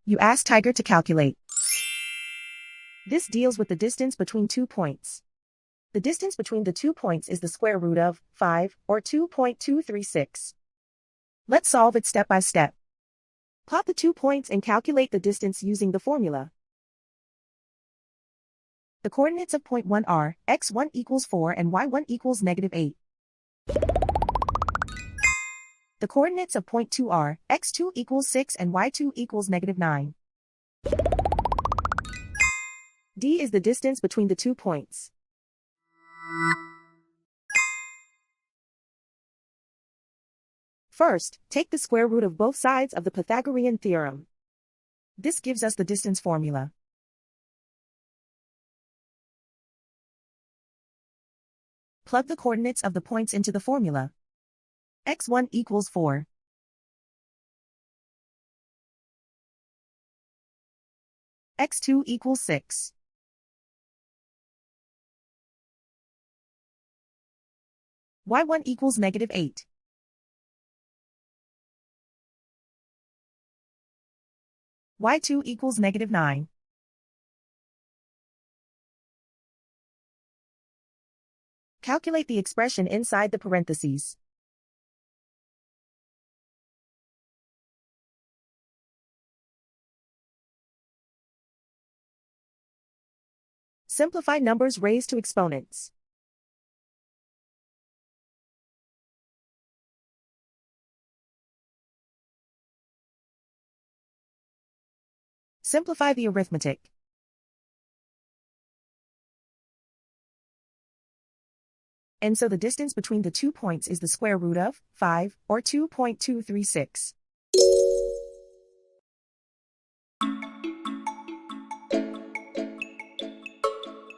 You ask Tiger to calculate. This deals with the distance between 2 points. The distance between the 2 points is the square root of 5, or 2.236. Let's solve it step by step. Plot the 2 points and calculate the distance using the formula. The coordinates of point 1 are x1 equals 4 and y1 equals -8. The coordinates of point 2 are x2 equals 6 and y2 equals -9. D is the distance between the 2 points. First, take the square root of both sides of the Pythagorean theorem. This gives us the distance formula. Plug the coordinates of the points into the formula. x1 equals 4. x2 equals 6. y1 equals -8. y2 equals -9. Calculate the expression inside the parentheses. Simplify numbers raised to exponents. Simplify the arithmetic. And so the distance between the 2 points is the square root of 5, or 2.236.